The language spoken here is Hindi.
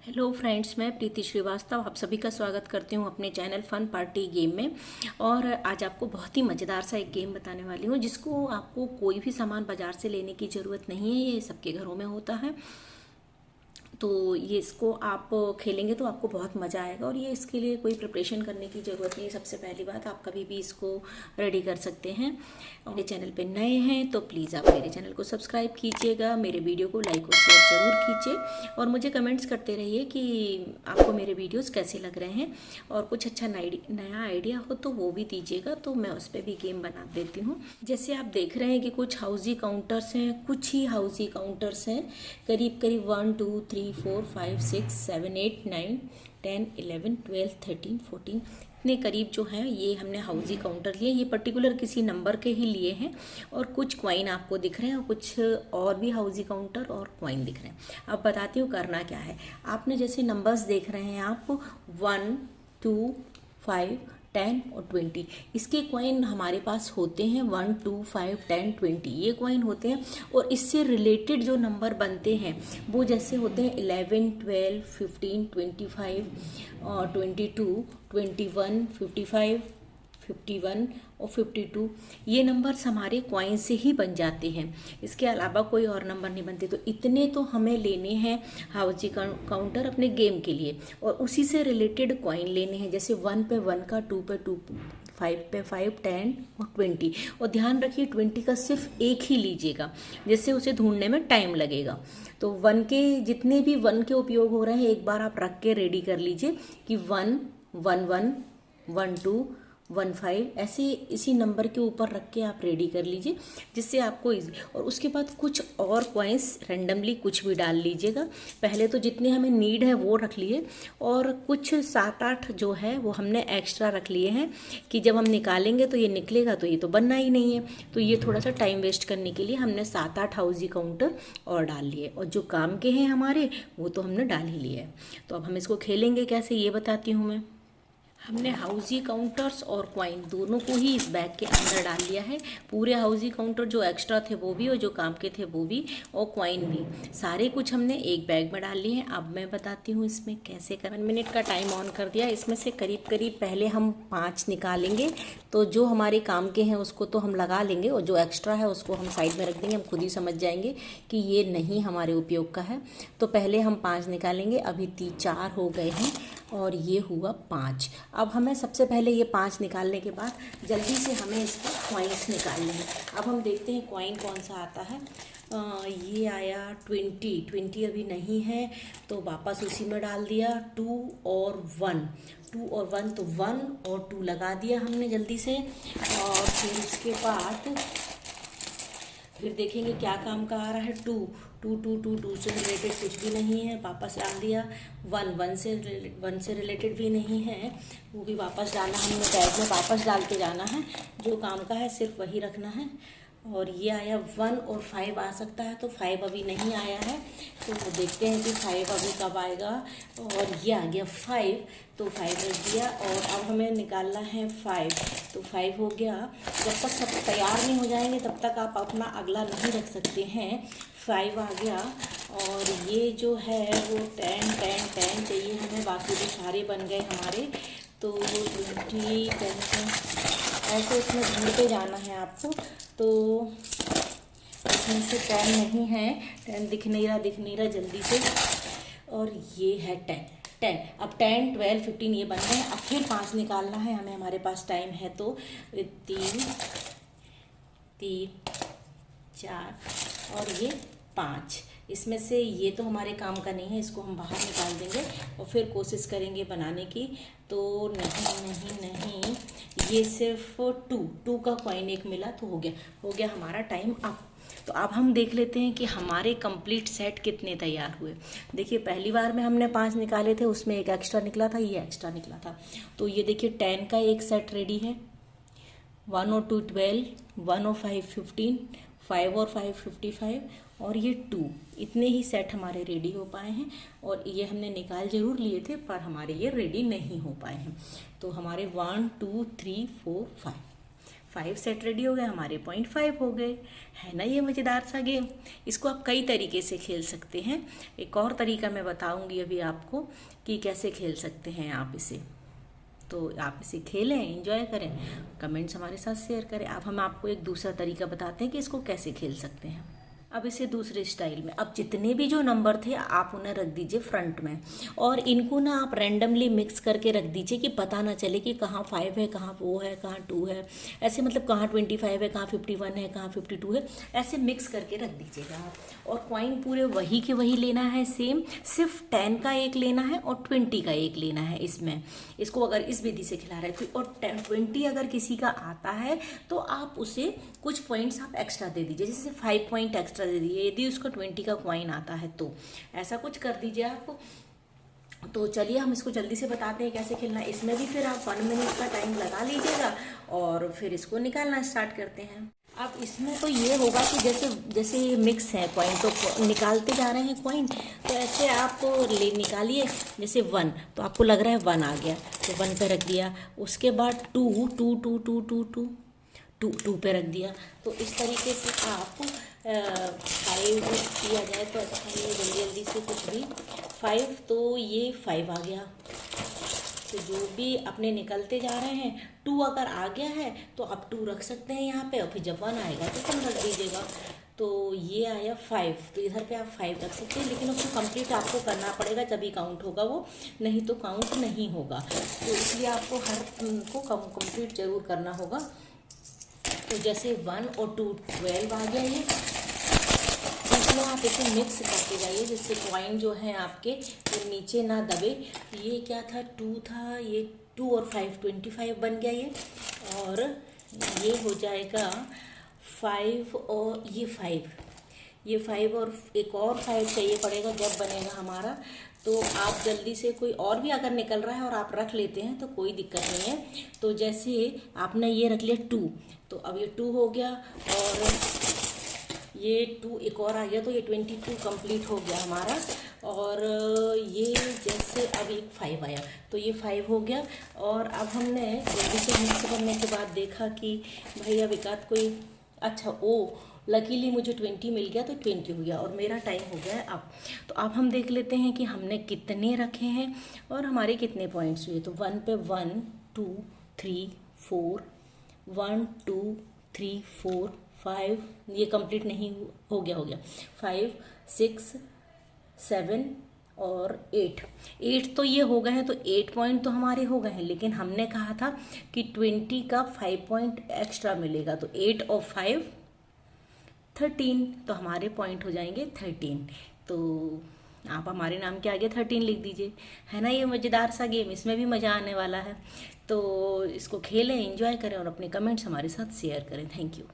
हेलो फ्रेंड्स, मैं प्रीति श्रीवास्तव आप सभी का स्वागत करती हूँ अपने चैनल फन पार्टी गेम में। और आज आपको बहुत ही मज़ेदार सा एक गेम बताने वाली हूँ जिसको आपको कोई भी सामान बाज़ार से लेने की ज़रूरत नहीं है। ये सबके घरों में होता है। तो ये इसको आप खेलेंगे तो आपको बहुत मज़ा आएगा। और ये इसके लिए कोई प्रिपरेशन करने की ज़रूरत नहीं है। सबसे पहली बात, आप कभी भी इसको रेडी कर सकते हैं। मेरे चैनल पे नए हैं तो प्लीज़ आप मेरे चैनल को सब्सक्राइब कीजिएगा, मेरे वीडियो को लाइक और शेयर ज़रूर कीजिए और मुझे कमेंट्स करते रहिए कि आपको मेरे वीडियोस कैसे लग रहे हैं। और कुछ अच्छा नया आइडिया हो तो वो भी दीजिएगा, तो मैं उस पर भी गेम बना देती हूँ। जैसे आप देख रहे हैं कि कुछ हाउजी काउंटर्स हैं, कुछ ही हाउजी काउंटर्स हैं, करीब करीब 1 2 3 4 5 6 7 8 9 10 11 12 13 14 इतने करीब जो हैं ये हमने हाउजी काउंटर लिए। ये पर्टिकुलर किसी नंबर के ही लिए हैं। और कुछ कॉइन आपको दिख रहे हैं और कुछ और भी हाउजी काउंटर और कॉइन दिख रहे हैं। अब बताती हूँ करना क्या है। आपने जैसे नंबर्स देख रहे हैं आप 1 2 5 10 और 20, इसके कॉइन हमारे पास होते हैं 1 2 5 10 20 ये कॉइन होते हैं। और इससे रिलेटेड जो नंबर बनते हैं वो जैसे होते हैं 11 12 15 25 और 22 21 55 51 और 52 ये नंबर्स हमारे कॉइन से ही बन जाते हैं। इसके अलावा कोई और नंबर नहीं बनते। तो इतने तो हमें लेने हैं हाउजी काउंटर अपने गेम के लिए। और उसी से रिलेटेड कॉइन लेने हैं, जैसे 1 पे 1 का, 2 पे 2, 5 पे 5 10 और 20। और ध्यान रखिए 20 का सिर्फ एक ही लीजिएगा, जिससे उसे ढूंढने में टाइम लगेगा। तो 1 के जितने भी 1 के उपयोग हो रहे हैं एक बार आप रख के रेडी कर लीजिए कि 1 1 1 1 2 1 5 ऐसे इसी नंबर के ऊपर रख के आप रेडी कर लीजिए, जिससे आपको इजी। और उसके बाद कुछ और कॉइन्स रैंडमली कुछ भी डाल लीजिएगा। पहले तो जितने हमें नीड है वो रख लिए, और कुछ 7-8 जो है वो हमने एक्स्ट्रा रख लिए हैं कि जब हम निकालेंगे तो ये निकलेगा, तो ये तो बनना ही नहीं है। तो ये थोड़ा सा टाइम वेस्ट करने के लिए हमने 7-8 हाउजी काउंटर और डाल लिए। और जो काम के हैं हमारे वो तो हमने डाल ही लिए। तो अब हम इसको खेलेंगे कैसे ये बताती हूँ मैं। हमने हाउजी काउंटर्स और कॉइन दोनों को ही इस बैग के अंदर डाल लिया है। पूरे हाउजी काउंटर जो एक्स्ट्रा थे वो भी और जो काम के थे वो भी और कॉइन भी, सारे कुछ हमने एक बैग में डाल लिए हैं। अब मैं बताती हूँ इसमें कैसे करना। 1 मिनट का टाइम ऑन कर दिया। इसमें से करीब करीब पहले हम 5 निकालेंगे, तो जो हमारे काम के हैं उसको तो हम लगा लेंगे और जो एक्स्ट्रा है उसको हम साइड में रख देंगे। हम खुद ही समझ जाएंगे कि ये नहीं हमारे उपयोग का है। तो पहले हम 5 निकालेंगे। अभी 4 हो गए हैं और ये हुआ 5। अब हमें सबसे पहले ये 5 निकालने के बाद जल्दी से हमें इसके कॉइन्स निकालने हैं। अब हम देखते हैं कॉइन कौन सा आता है। ये आया 20 अभी नहीं है तो वापस उसी में डाल दिया। 2 और 1 तो 1 और 2 लगा दिया हमने जल्दी से। और फिर उसके बाद फिर देखेंगे क्या काम का आ रहा है। 2 से रिलेटेड कुछ भी नहीं है, वापस डाल दिया। 1 से रिलेटेड भी नहीं है, वो भी वापस डालना। हमने बैग में वापस डाल के जाना है। जो काम का है सिर्फ वही रखना है। और ये आया 1 और 5 आ सकता है, तो 5 अभी नहीं आया है। तो देखते हैं कि 5 अभी कब आएगा। और ये आ गया 5, तो 5 रख दिया। और अब हमें निकालना है 5, तो 5 हो गया। जब तक सब तैयार नहीं हो जाएंगे तब तक आप अपना अगला नहीं रख सकते हैं। 5 आ गया। और ये जो है वो 10 चाहिए हमें। बाकी भी सारे बन गए हमारे। तो 20 10 ऐसे इसमें ढूंढते जाना है आपको। तो इसमें से 10 नहीं है, 10 दिख नहीं रहा जल्दी से। और ये है 10। अब 10 12 15 ये बन गए। अब फिर 5 निकालना है हमें, हमारे पास टाइम है। तो 3 4 और ये 5। इसमें से ये तो हमारे काम का नहीं है, इसको हम बाहर निकाल देंगे और फिर कोशिश करेंगे बनाने की। तो नहीं, ये सिर्फ 2 का कॉइन एक मिला तो हो गया हमारा टाइम अप। तो अब हम देख लेते हैं कि हमारे कंप्लीट सेट कितने तैयार हुए। देखिए पहली बार में हमने 5 निकाले थे, उसमें एक एक्स्ट्रा निकला था, ये एक्स्ट्रा निकला था। तो ये देखिए 10 का एक सेट रेडी है। 1 और 2 12, 1 और 5 15, 5 और 5 55 और ये 2। इतने ही सेट हमारे रेडी हो पाए हैं। और ये हमने निकाल जरूर लिए थे पर हमारे ये रेडी नहीं हो पाए हैं। तो हमारे 1 2 3 4 5 5 सेट रेडी हो गए, हमारे पॉइंट 5 हो गए। है ना ये मज़ेदार सा गेम। इसको आप कई तरीके से खेल सकते हैं। एक और तरीका मैं बताऊंगी अभी आपको कि कैसे खेल सकते हैं आप इसे। तो आप इसे खेलें, एंजॉय करें, कमेंट्स हमारे साथ शेयर करें। अब हम आपको एक दूसरा तरीका बताते हैं कि इसको कैसे खेल सकते हैं। अब इसे दूसरे स्टाइल में, अब जितने भी जो नंबर थे आप उन्हें रख दीजिए फ्रंट में, और इनको ना आप रैंडमली मिक्स करके रख दीजिए कि पता ना चले कि कहाँ 5 है, कहाँ वो है, कहाँ 2 है, ऐसे मतलब कहाँ 25 है, कहाँ 51 है, कहाँ 52 है, ऐसे मिक्स करके रख दीजिएगा आप। और कॉइन पूरे वही के वही लेना है सेम, सिर्फ 10 का एक लेना है और 20 का एक लेना है इसमें। इसको अगर इस विधि से खिला रहे थे और 20 अगर किसी का आता है तो आप उसे कुछ पॉइंट्स आप एक्स्ट्रा दे दीजिए, जैसे 5 पॉइंट एक्स्ट्रा दे दीजिए यदि उसको 20 का कॉइन आता है तो ऐसा कुछ कर दीजिए आप। तो चलिए हम इसको जल्दी से बताते हैं कैसे खेलना है। इसमें भी फिर आप 1 मिनट का टाइम लगा लीजिएगा और फिर इसको निकालना स्टार्ट करते हैं। अब इसमें तो ये होगा कि जैसे जैसे ये मिक्स है कॉइन, तो निकालते जा रहे हैं कॉइन, तो ऐसे आप ले निकालिए। जैसे 1 तो आपको लग रहा है 1 आ गया तो 1 पे रख दिया, उसके बाद 2 2 2 2 2 2 2 2 पे रख दिया। तो इस तरीके से आप 5 किया जाए तो अच्छा है, जल्दी जल्दी से कुछ भी 5, तो ये 5 आ गया। तो जो भी अपने निकलते जा रहे हैं, 2 अगर आ गया है तो आप 2 रख सकते हैं यहाँ पे, और फिर जब 1 आएगा तो 1 रख दीजिएगा। तो ये आया 5, तो इधर पे आप 5 रख सकते हैं, लेकिन उसको कंप्लीट आपको करना पड़ेगा तभी काउंट होगा वो, नहीं तो काउंट नहीं होगा। तो इसलिए आपको हर को कंप्लीट जरूर करना होगा। तो जैसे 1 और 2 12 आ गया ये, इसमें आप इसे मिक्स करते जाइए जिससे कॉइन जो है आपके वो नीचे ना दबे। ये क्या था, 2 था, ये 2 और 5 25 बन गया ये, और ये हो जाएगा 5 और ये 5 और एक और 5 चाहिए पड़ेगा जब बनेगा हमारा। तो आप जल्दी से, कोई और भी अगर निकल रहा है और आप रख लेते हैं तो कोई दिक्कत नहीं है। तो जैसे आपने ये रख लिया 2, तो अब ये 2 हो गया, और ये 2 एक और आ गया, तो ये 22 कंप्लीट हो गया हमारा। और ये जैसे अब एक 5 आया तो ये 5 हो गया। और अब हमने जल्दी से मिक्स करने के बाद देखा कि भाई अब एक आध कोई, अच्छा लकीली मुझे 20 मिल गया तो 20 हो गया और मेरा टाइम हो गया है अब। तो अब हम देख लेते हैं कि हमने कितने रखे हैं और हमारे कितने पॉइंट्स हुए। तो 1 पे 1 2 3 4, 1 2 3 4 5, ये कंप्लीट नहीं हो गया 5 6 7 और 8 तो ये हो गए हैं। तो 8 पॉइंट तो हमारे हो गए हैं, लेकिन हमने कहा था कि 20 का 5 पॉइंट एक्स्ट्रा मिलेगा। तो 8 और 5 13, तो हमारे पॉइंट हो जाएंगे 13। तो आप हमारे नाम के आगे 13 लिख दीजिए। है ना ये मज़ेदार सा गेम, इसमें भी मज़ा आने वाला है। तो इसको खेलें, एंजॉय करें और अपने कमेंट्स हमारे साथ शेयर करें। Thank you.